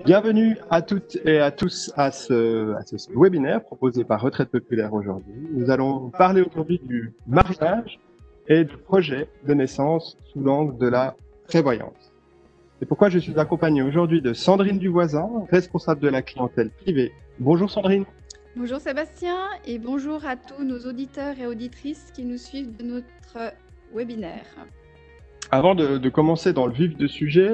Bienvenue à toutes et à tous à ce webinaire proposé par Retraite Populaire aujourd'hui. Nous allons parler aujourd'hui du mariage et du projet de naissance sous l'angle de la prévoyance. C'est pourquoi je suis accompagné aujourd'hui de Sandrine Duvoisin, responsable de la clientèle privée. Bonjour Sandrine. Bonjour Sébastien et bonjour à tous nos auditeurs et auditrices qui nous suivent de notre webinaire. Avant de commencer dans le vif du sujet,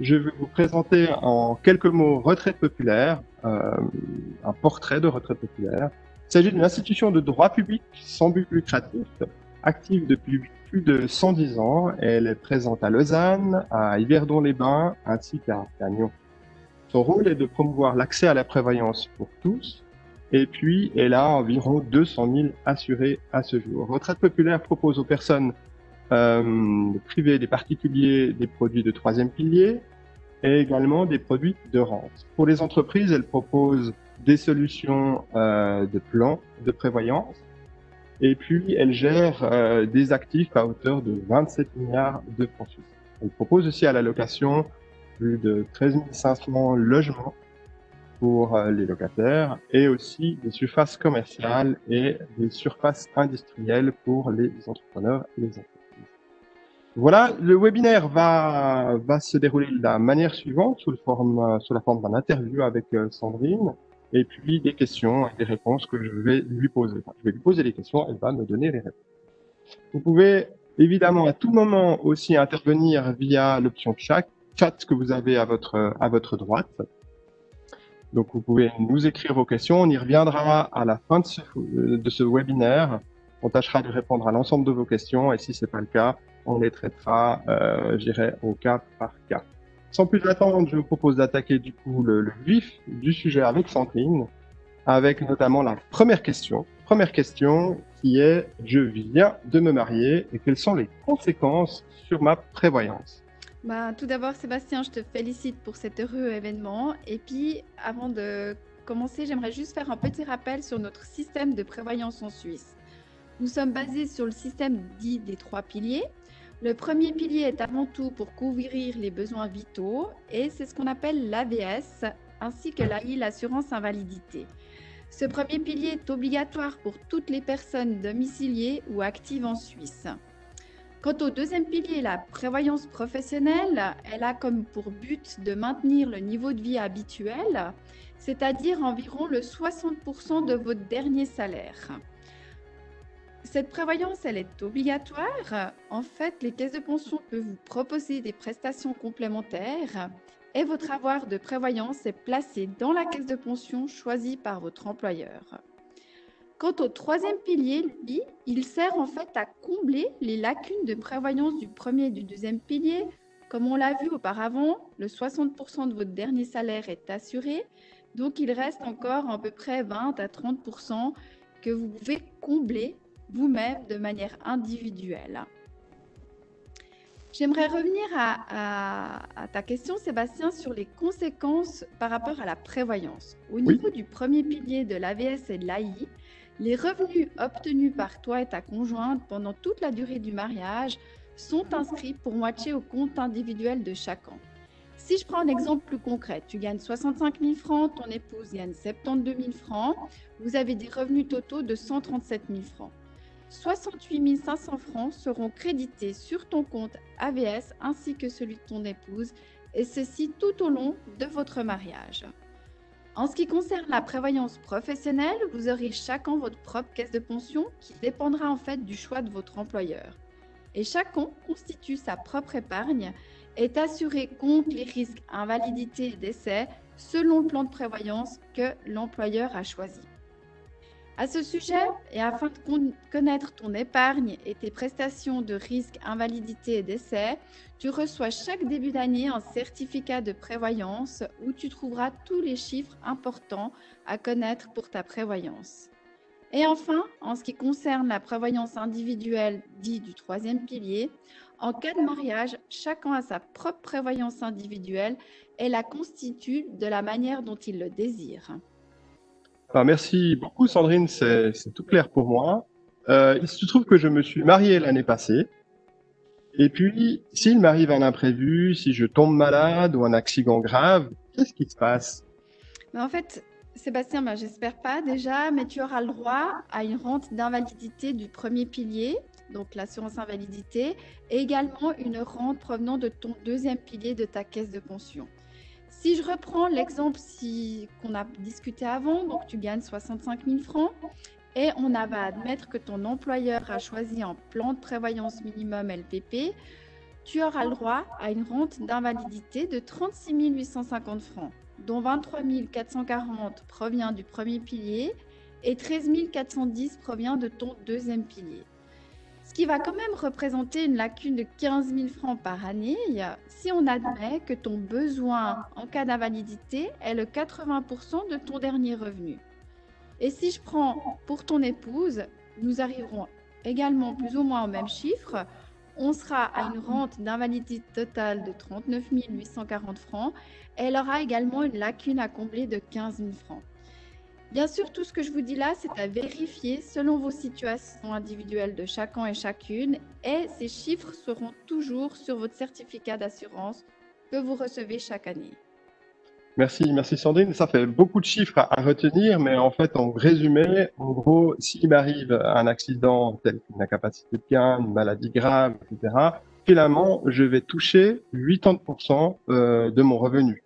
je vais vous présenter en quelques mots Retraite Populaire, un portrait de Retraite Populaire. Il s'agit d'une institution de droit public sans but lucratif, active depuis plus de 110 ans. Elle est présente à Lausanne, à Yverdon-les-Bains ainsi qu'à Nyon. Son rôle est de promouvoir l'accès à la prévoyance pour tous. Et puis, elle a environ 200 000 assurés à ce jour. Retraite Populaire propose aux personnes privées, des particuliers, des produits de troisième pilier et également des produits de rente. Pour les entreprises, elle propose des solutions de plans de prévoyance et puis elle gère des actifs à hauteur de 27 milliards de francs suisses. Elle propose aussi à la location plus de 13 500 logements pour les locataires et aussi des surfaces commerciales et des surfaces industrielles pour les entrepreneurs et les entreprises. Voilà, le webinaire va se dérouler de la manière suivante, sous la forme d'un interview avec Sandrine, et puis des questions et des réponses que je vais lui poser. Enfin, je vais lui poser les questions, elle va me donner les réponses. Vous pouvez évidemment à tout moment aussi intervenir via l'option chat que vous avez à votre droite. Donc vous pouvez nous écrire vos questions, on y reviendra à la fin de ce webinaire. On tâchera de répondre à l'ensemble de vos questions et si c'est pas le cas, on les traitera, j'irai au cas par cas. Sans plus attendre, je vous propose d'attaquer du coup le vif du sujet avec Sandrine, avec notamment la première question. Première question qui est « Je viens de me marier et quelles sont les conséquences sur ma prévoyance ?» Tout d'abord Sébastien, je te félicite pour cet heureux événement. Et puis avant de commencer, j'aimerais juste faire un petit rappel sur notre système de prévoyance en Suisse. Nous sommes basés sur le système dit des 3 piliers. Le premier pilier est avant tout pour couvrir les besoins vitaux et c'est ce qu'on appelle l'AVS ainsi que l'AI, l'assurance invalidité. Ce premier pilier est obligatoire pour toutes les personnes domiciliées ou actives en Suisse. Quant au deuxième pilier, la prévoyance professionnelle, elle a comme pour but de maintenir le niveau de vie habituel, c'est-à-dire environ le 60% de votre dernier salaire. Cette prévoyance, elle est obligatoire. En fait, les caisses de pension peuvent vous proposer des prestations complémentaires et votre avoir de prévoyance est placé dans la caisse de pension choisie par votre employeur. Quant au troisième pilier, lui, il sert en fait à combler les lacunes de prévoyance du premier et du deuxième pilier. Comme on l'a vu auparavant, le 60% de votre dernier salaire est assuré, donc il reste encore à peu près 20 à 30% que vous pouvez combler vous-même de manière individuelle. J'aimerais revenir à ta question, Sébastien, sur les conséquences par rapport à la prévoyance. Au niveau du premier pilier de l'AVS et de l'AI, les revenus obtenus par toi et ta conjointe pendant toute la durée du mariage sont inscrits pour moitié au compte individuel de chacun. Si je prends un exemple plus concret, tu gagnes 65 000 francs, ton épouse gagne 72 000 francs, vous avez des revenus totaux de 137 000 francs. 68 500 francs seront crédités sur ton compte AVS ainsi que celui de ton épouse, et ceci tout au long de votre mariage. En ce qui concerne la prévoyance professionnelle, vous aurez chacun votre propre caisse de pension qui dépendra en fait du choix de votre employeur. Et chacun constitue sa propre épargne, est assuré contre les risques invalidité et décès selon le plan de prévoyance que l'employeur a choisi. À ce sujet, et afin de connaître ton épargne et tes prestations de risque, invalidité et décès, tu reçois chaque début d'année un certificat de prévoyance où tu trouveras tous les chiffres importants à connaître pour ta prévoyance. Et enfin, en ce qui concerne la prévoyance individuelle dite du troisième pilier, en cas de mariage, chacun a sa propre prévoyance individuelle et la constitue de la manière dont il le désire. Alors, merci beaucoup Sandrine, c'est tout clair pour moi. Il se trouve que je me suis marié l'année passée. Et puis, s'il m'arrive un imprévu, si je tombe malade ou un accident grave, Qu'est-ce qui se passe? Mais en fait, Sébastien, ben, j'espère pas déjà, mais tu auras le droit à une rente d'invalidité du premier pilier, donc l'assurance invalidité, et également une rente provenant de ton deuxième pilier de ta caisse de pension. Si je reprends l'exemple qu'on a discuté avant, donc tu gagnes 65 000 francs et on va admettre que ton employeur a choisi un plan de prévoyance minimum LPP, tu auras le droit à une rente d'invalidité de 36 850 francs, dont 23 440 provient du premier pilier et 13 410 provient de ton deuxième pilier. Ce qui va quand même représenter une lacune de 15 000 francs par année si on admet que ton besoin en cas d'invalidité est le 80% de ton dernier revenu. Et si je prends pour ton épouse, nous arriverons également plus ou moins au même chiffre. On sera à une rente d'invalidité totale de 39 840 francs et elle aura également une lacune à combler de 15 000 francs. Bien sûr, tout ce que je vous dis là, c'est à vérifier selon vos situations individuelles de chacun et chacune et ces chiffres seront toujours sur votre certificat d'assurance que vous recevez chaque année. Merci Sandrine. Ça fait beaucoup de chiffres à retenir, mais en fait, en résumé, en gros, s'il m'arrive un accident tel qu'une incapacité de gain, une maladie grave, etc., finalement, je vais toucher 80% de mon revenu.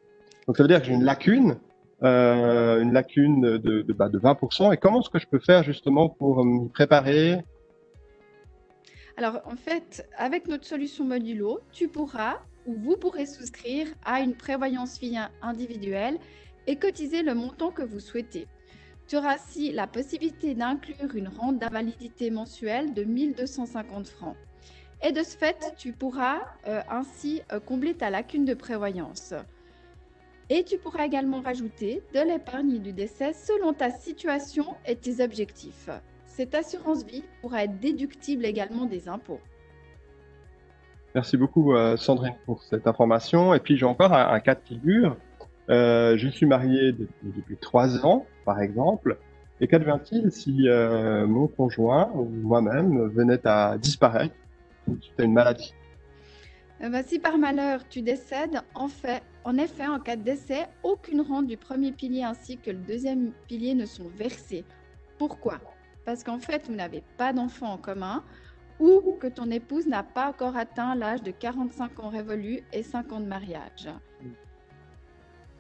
Donc, ça veut dire que j'ai une lacune de 20%. Et comment est-ce que je peux faire justement pour me préparer? Alors, en fait, avec notre solution modulo, tu pourras ou vous pourrez souscrire à une prévoyance vie individuelle et cotiser le montant que vous souhaitez. Tu auras ainsi la possibilité d'inclure une rente d'invalidité mensuelle de 1 250 francs. Et de ce fait, tu pourras ainsi combler ta lacune de prévoyance. Et tu pourras également rajouter de l'épargne du décès selon ta situation et tes objectifs. Cette assurance vie pourra être déductible également des impôts. Merci beaucoup, Sandrine, pour cette information. Et puis, j'ai encore un cas de figure. Je suis marié depuis 3 ans, par exemple. Et qu'advient-il si mon conjoint ou moi-même venait à disparaître suite à une maladie? Si par malheur tu décèdes, en effet, en cas de décès, aucune rente du premier pilier ainsi que le deuxième pilier ne sont versées. Pourquoi? Parce qu'en fait, vous n'avez pas d'enfant en commun ou que ton épouse n'a pas encore atteint l'âge de 45 ans révolus et 5 ans de mariage.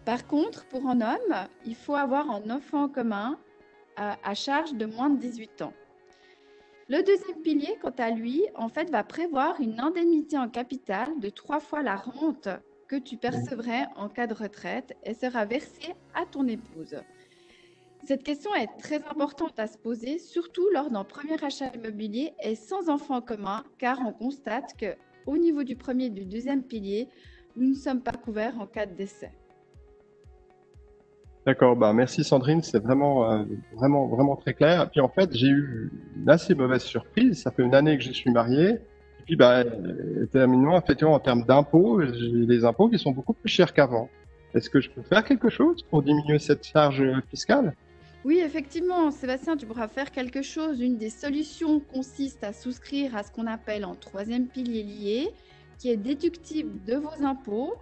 Par contre, pour un homme, il faut avoir un enfant en commun à charge de moins de 18 ans. Le deuxième pilier, quant à lui, en fait, va prévoir une indemnité en capital de 3 fois la rente que tu percevrais en cas de retraite et sera versée à ton épouse. Cette question est très importante à se poser, surtout lors d'un premier achat immobilier et sans enfant en commun, car on constate qu'au niveau du premier et du deuxième pilier, nous ne sommes pas couverts en cas de décès. D'accord, merci Sandrine, c'est vraiment très clair. Et puis en fait, j'ai eu une assez mauvaise surprise. Ça fait une année que je suis marié. Et puis terminement, effectivement, en termes d'impôts, j'ai des impôts qui sont beaucoup plus chers qu'avant. Est-ce que je peux faire quelque chose pour diminuer cette charge fiscale? Oui, effectivement, Sébastien, tu pourras faire quelque chose. Une des solutions consiste à souscrire à ce qu'on appelle un troisième pilier lié, qui est déductible de vos impôts.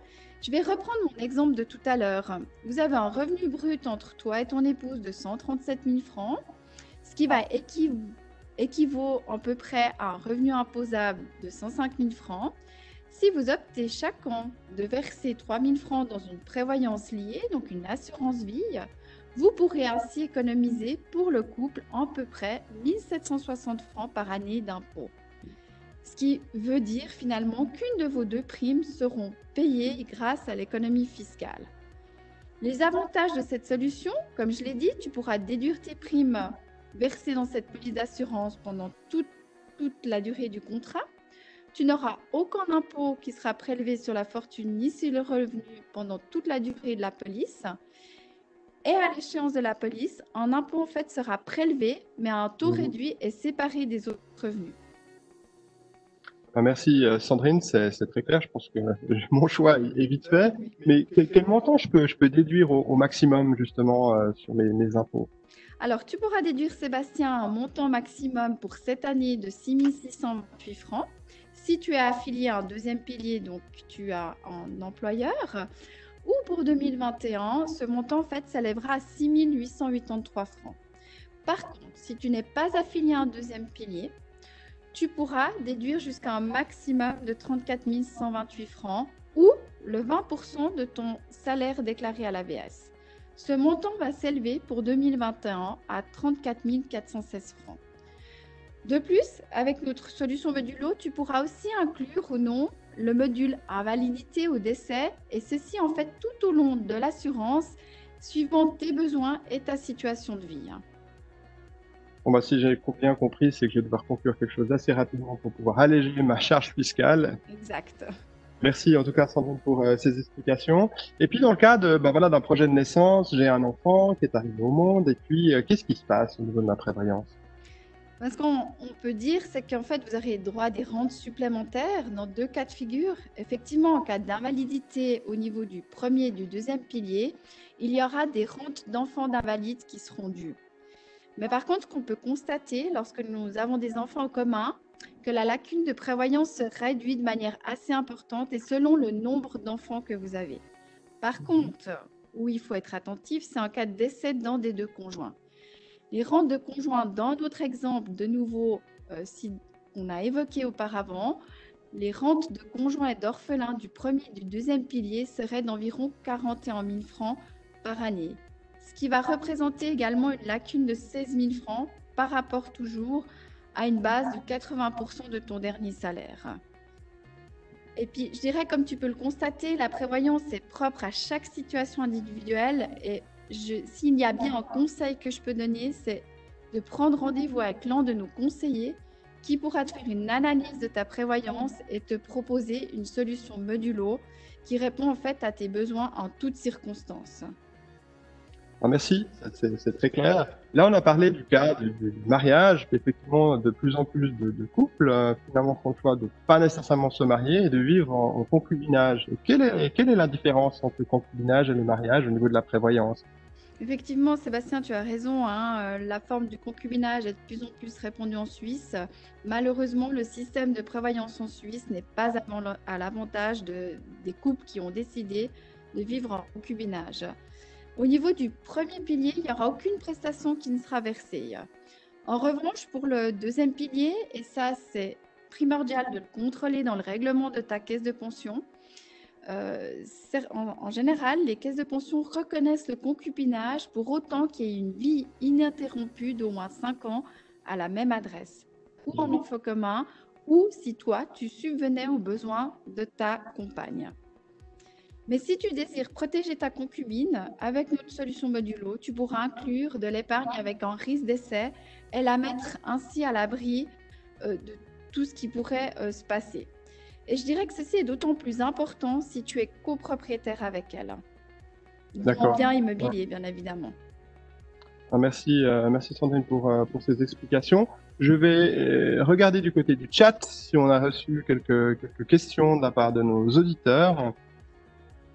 Je vais reprendre mon exemple de tout à l'heure. Vous avez un revenu brut entre toi et ton épouse de 137 000 francs, ce qui va équivaut à peu près à un revenu imposable de 105 000 francs. Si vous optez chaque an de verser 3 000 francs dans une prévoyance liée, donc une assurance vie, vous pourrez ainsi économiser pour le couple à peu près 1 760 francs par année d'impôts. Ce qui veut dire finalement qu'une de vos deux primes seront payées grâce à l'économie fiscale. Les avantages de cette solution, comme je l'ai dit, tu pourras déduire tes primes versées dans cette police d'assurance pendant toute la durée du contrat. Tu n'auras aucun impôt qui sera prélevé sur la fortune ni sur le revenu pendant toute la durée de la police. Et à l'échéance de la police, un impôt en fait sera prélevé, mais à un taux réduit et séparé des autres revenus. Merci Sandrine, c'est très clair. Je pense que mon choix est vite fait. Mais quel montant je peux déduire au maximum justement sur mes impôts? Alors, tu pourras déduire, Sébastien, un montant maximum pour cette année de 6 628 francs. Si tu es affilié à un deuxième pilier, donc tu as un employeur. Ou pour 2021, ce montant en fait s'élèvera à 6 883 francs. Par contre, si tu n'es pas affilié à un deuxième pilier, tu pourras déduire jusqu'à un maximum de 34 128 francs ou le 20% de ton salaire déclaré à l'AVS. Ce montant va s'élever pour 2021 à 34 416 francs. De plus, avec notre solution modulo, tu pourras aussi inclure ou non le module invalidité ou décès, et ceci en fait tout au long de l'assurance, suivant tes besoins et ta situation de vie. Bon, bah, si j'ai bien compris, c'est que je vais devoir conclure quelque chose assez rapidement pour pouvoir alléger ma charge fiscale. Exact. Merci en tout cas Sandrine pour ces explications. Et puis dans le cas de, voilà, d'un projet de naissance, j'ai un enfant qui est arrivé au monde et puis qu'est-ce qui se passe au niveau de ma prévoyance? Ce qu'on peut dire, c'est qu'en fait, vous aurez droit à des rentes supplémentaires dans 2 cas de figure. Effectivement, en cas d'invalidité au niveau du premier et du deuxième pilier, il y aura des rentes d'enfants d'invalides qui seront dues. Mais par contre, qu'on peut constater lorsque nous avons des enfants en commun, que la lacune de prévoyance se réduit de manière assez importante et selon le nombre d'enfants que vous avez. Par contre, où il faut être attentif, c'est en cas de décès d'un des deux conjoints. Les rentes de conjoints, dans notre exemple, de nouveau, qu'on a évoqué auparavant, les rentes de conjoints et d'orphelins du premier et du deuxième pilier seraient d'environ 41 000 francs par année, ce qui va représenter également une lacune de 16 000 francs par rapport toujours à une base de 80% de ton dernier salaire. Et puis, je dirais, comme tu peux le constater, la prévoyance est propre à chaque situation individuelle et s'il y a bien un conseil que je peux donner, c'est de prendre rendez-vous avec l'un de nos conseillers qui pourra te faire une analyse de ta prévoyance et te proposer une solution modulo qui répond en fait à tes besoins en toutes circonstances. Merci, c'est très clair. Là, on a parlé du cas du mariage. Effectivement, de plus en plus de couples finalement font le choix de pas nécessairement se marier et de vivre en concubinage. Et quelle est la différence entre le concubinage et le mariage au niveau de la prévoyance? Effectivement, Sébastien, tu as raison, hein, la forme du concubinage est de plus en plus répandue en Suisse. Malheureusement, le système de prévoyance en Suisse n'est pas à l'avantage des couples qui ont décidé de vivre en concubinage. Au niveau du premier pilier, il n'y aura aucune prestation qui ne sera versée. En revanche, pour le deuxième pilier, et ça c'est primordial de le contrôler dans le règlement de ta caisse de pension, en général, les caisses de pension reconnaissent le concubinage pour autant qu'il y ait une vie ininterrompue d'au moins 5 ans à la même adresse, ou en enfant commun, ou si toi, tu subvenais aux besoins de ta compagne. Mais si tu désires protéger ta concubine, avec notre solution modulo, tu pourras inclure de l'épargne avec un risque d'essai et la mettre ainsi à l'abri de tout ce qui pourrait se passer. Et je dirais que ceci est d'autant plus important si tu es copropriétaire avec elle. D'accord. Bien immobilier, bien évidemment. Merci Sandrine pour ces explications. Je vais regarder du côté du chat si on a reçu quelques questions de la part de nos auditeurs.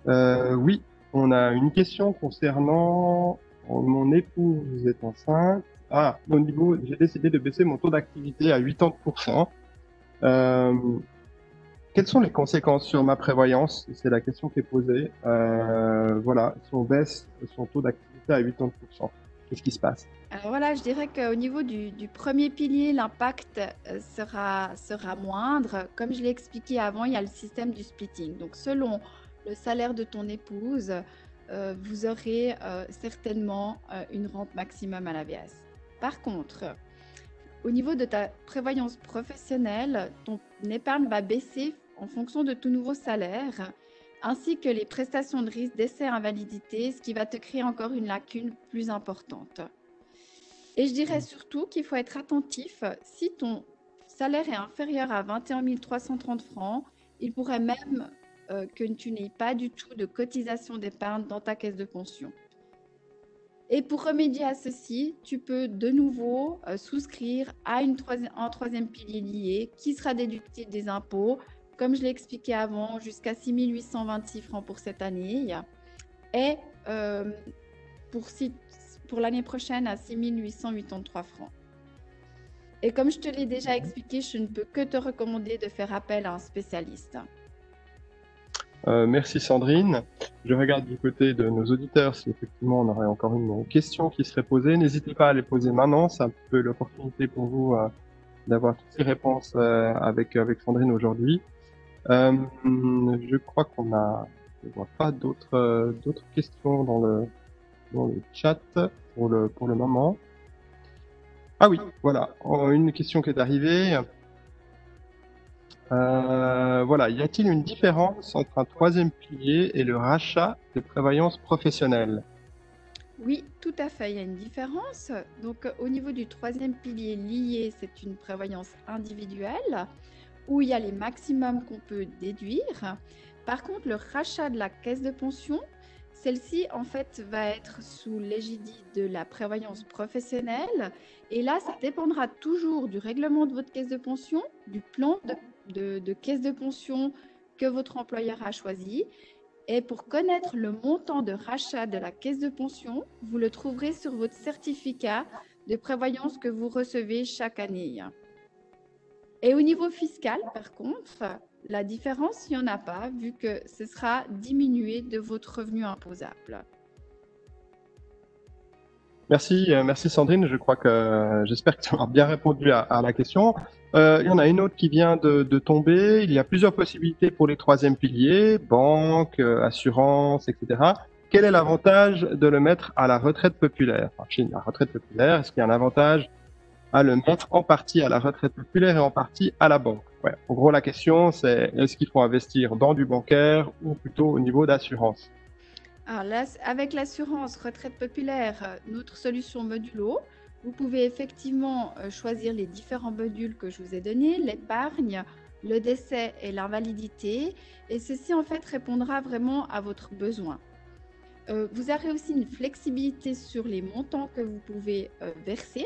Oui, on a une question concernant mon épouse est enceinte. Au niveau, j'ai décidé de baisser mon taux d'activité à 80%. Quelles sont les conséquences sur ma prévoyance? C'est la question qui est posée. Voilà, si on baisse son taux d'activité à 80%, qu'est-ce qui se passe? Alors voilà, je dirais qu'au niveau du premier pilier, l'impact sera moindre. Comme je l'ai expliqué avant, il y a le système du splitting. Donc selon le salaire de ton épouse, vous aurez certainement une rente maximum à l'AVS. Par contre, au niveau de ta prévoyance professionnelle, ton épargne va baisser en fonction de ton nouveau salaire, ainsi que les prestations de risque d'essai invalidité, ce qui va te créer encore une lacune plus importante. Et je dirais surtout qu'il faut être attentif, si ton salaire est inférieur à 21 330 francs, il pourrait même que tu n'aies pas du tout de cotisation d'épargne dans ta caisse de pension. Et pour remédier à ceci, tu peux de nouveau souscrire à un troisième pilier lié qui sera déductible des impôts, comme je l'ai expliqué avant, jusqu'à 6 826 francs pour cette année et pour l'année prochaine à 6 883 francs. Et comme je te l'ai déjà expliqué, je ne peux que te recommander de faire appel à un spécialiste. Merci Sandrine. Je regarde du côté de nos auditeurs si effectivement on aurait encore une question qui serait posée. N'hésitez pas à les poser maintenant, c'est un peu l'opportunité pour vous d'avoir toutes ces réponses avec Sandrine aujourd'hui. Je crois je vois pas d'autres questions dans le chat pour le moment. Ah oui, voilà, une question qui est arrivée. Voilà, y a-t-il une différence entre un troisième pilier et le rachat de prévoyance professionnelle? Oui, tout à fait, il y a une différence. Donc, au niveau du troisième pilier lié, c'est une prévoyance individuelle où il y a les maximums qu'on peut déduire. Par contre, le rachat de la caisse de pension, celle-ci, en fait, va être sous l'égide de la prévoyance professionnelle. Et là, ça dépendra toujours du règlement de votre caisse de pension, du plan de caisse de pension que votre employeur a choisi. Et pour connaître le montant de rachat de la caisse de pension, vous le trouverez sur votre certificat de prévoyance que vous recevez chaque année. Et au niveau fiscal, par contre, la différence, il n'y en a pas, vu que ce sera diminué de votre revenu imposable. Merci Sandrine. J'espère que tu auras bien répondu à la question. Il y en a une autre qui vient de tomber. Il y a plusieurs possibilités pour les troisièmes piliers, banque, assurance, etc. Quel est l'avantage de le mettre à la retraite populaire? Enfin, chez la retraite populaire, est-ce qu'il y a un avantage à le mettre en partie à la retraite populaire et en partie à la banque? Ouais. En gros, la question, c'est est-ce qu'il faut investir dans du bancaire ou plutôt au niveau d'assurance? Alors là, avec l'assurance retraite populaire, notre solution modulo, vous pouvez effectivement choisir les différents modules que je vous ai donnés, l'épargne, le décès et l'invalidité. Et ceci, en fait, répondra vraiment à votre besoin. Vous aurez aussi une flexibilité sur les montants que vous pouvez verser.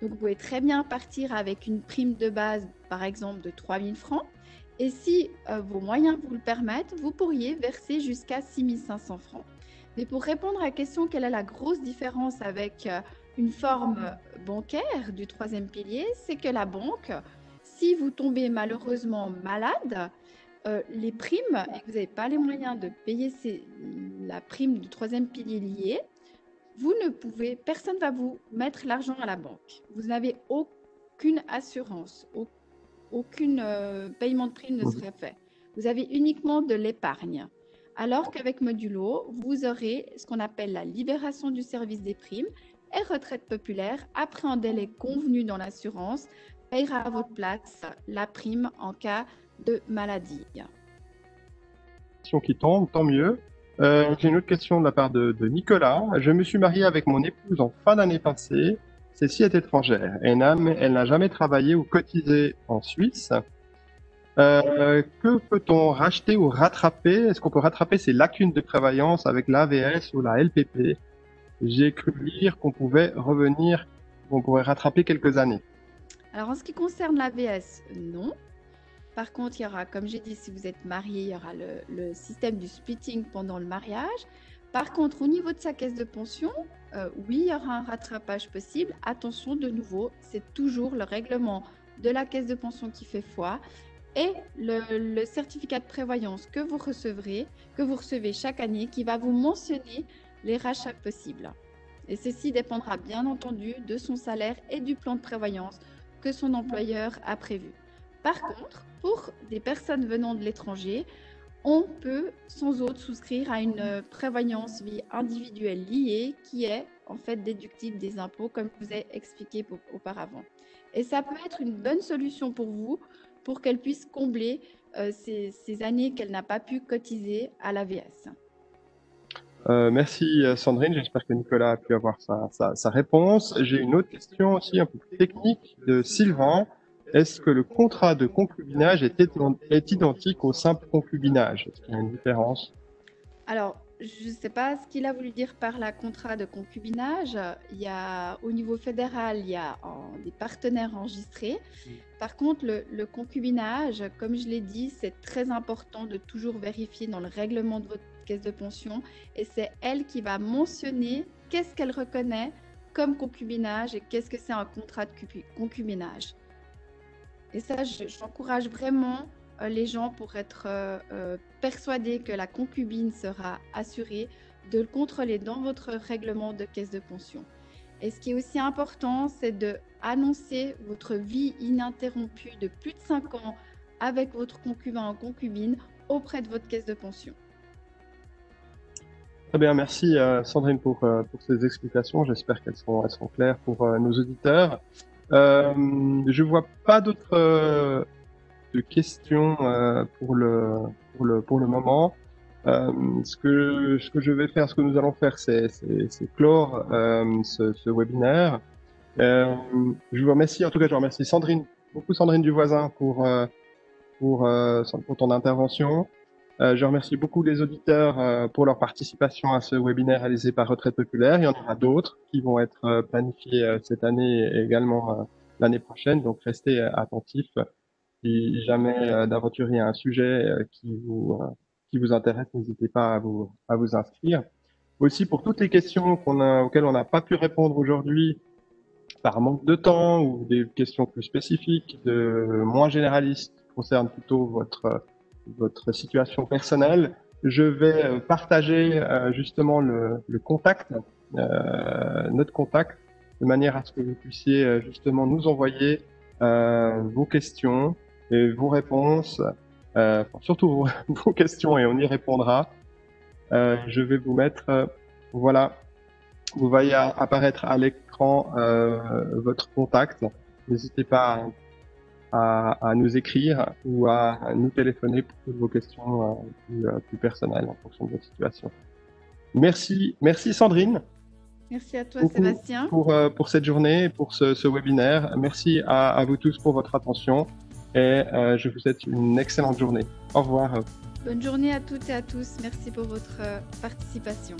Donc, vous pouvez très bien partir avec une prime de base, par exemple, de 3 000 francs. Et si vos moyens vous le permettent, vous pourriez verser jusqu'à 6 500 francs. Mais pour répondre à la question, quelle est la grosse différence avec une forme bancaire du troisième pilier? C'est que la banque, si vous tombez malheureusement malade, les primes et que vous n'avez pas les moyens de payer la prime du troisième pilier lié, personne ne va vous mettre l'argent à la banque. Vous n'avez aucune assurance, aucun paiement de prime ne serait fait. Vous avez uniquement de l'épargne. Alors qu'avec Modulo, vous aurez ce qu'on appelle la libération du service des primes et retraite populaire, après un délai convenu dans l'assurance, payera à votre place la prime en cas de maladie. Question qui tombe, tant mieux. J'ai une autre question de la part de Nicolas. Je me suis marié avec mon épouse en fin d'année passée. Celle-ci est étrangère. Elle n'a jamais travaillé ou cotisé en Suisse. Que peut-on racheter ou rattraper? Est-ce qu'on peut rattraper ces lacunes de prévoyance avec l'AVS ou la LPP? J'ai cru lire qu'on pouvait rattraper quelques années. Alors, en ce qui concerne l'AVS, non. Par contre, il y aura, comme j'ai dit, si vous êtes marié, il y aura le système du splitting pendant le mariage. Par contre, au niveau de sa caisse de pension, oui, il y aura un rattrapage possible. Attention, de nouveau, c'est toujours le règlement de la caisse de pension qui fait foi et le certificat de prévoyance que vous recevez chaque année, qui va vous mentionner les rachats possibles. Et ceci dépendra bien entendu de son salaire et du plan de prévoyance que son employeur a prévu. Par contre, pour des personnes venant de l'étranger, on peut sans autre souscrire à une prévoyance vie individuelle liée qui est en fait déductible des impôts, comme je vous ai expliqué auparavant. Et ça peut être une bonne solution pour vous, pour qu'elle puisse combler ces années qu'elle n'a pas pu cotiser à l'AVS. Merci Sandrine, j'espère que Nicolas a pu avoir sa réponse. J'ai une autre question aussi un peu plus technique de Sylvain. Est-ce que le contrat de concubinage est identique au simple concubinage? Est-ce qu'il y a une différence? Alors, je ne sais pas ce qu'il a voulu dire par la contrat de concubinage. Au niveau fédéral, il y a des partenaires enregistrés. Par contre, le concubinage, comme je l'ai dit, c'est très important de toujours vérifier dans le règlement de votre caisse de pension. Et c'est elle qui va mentionner qu'est-ce qu'elle reconnaît comme concubinage et qu'est-ce que c'est un contrat de concubinage. Et ça, j'encourage vraiment les gens pour être persuadés que la concubine sera assurée, de le contrôler dans votre règlement de caisse de pension. Et ce qui est aussi important, c'est d'annoncer votre vie ininterrompue de plus de 5 ans avec votre concubin ou concubine auprès de votre caisse de pension. Très bien, merci Sandrine pour ces explications. J'espère qu'elles sont claires pour nos auditeurs. Je vois pas d'autres de questions pour le moment. Ce que je vais faire, ce que nous allons faire, c'est clore ce webinaire. Je vous remercie, en tout cas, je remercie Sandrine, beaucoup Sandrine Duvoisin pour ton intervention. Je remercie beaucoup les auditeurs pour leur participation à ce webinaire réalisé par Retraite Populaire. Il y en aura d'autres qui vont être planifiés cette année et également l'année prochaine. Donc, restez attentifs. Si jamais d'aventure il y a un sujet qui vous intéresse, n'hésitez pas à vous inscrire. Aussi, pour toutes les questions auxquelles on n'a pas pu répondre aujourd'hui par manque de temps ou des questions plus spécifiques, moins généralistes, qui concernent plutôt votre situation personnelle, je vais partager justement le contact, notre contact, de manière à ce que vous puissiez justement nous envoyer vos questions et vos réponses, surtout vos questions, et on y répondra. Je vais vous mettre, voilà, vous voyez apparaître à l'écran votre contact. N'hésitez pas à nous écrire ou à nous téléphoner pour toutes vos questions plus personnelles en fonction de votre situation. Merci Sandrine. Merci à toi Sébastien. Pour cette journée, pour ce webinaire. Merci à vous tous pour votre attention et je vous souhaite une excellente journée. Au revoir. Bonne journée à toutes et à tous. Merci pour votre participation.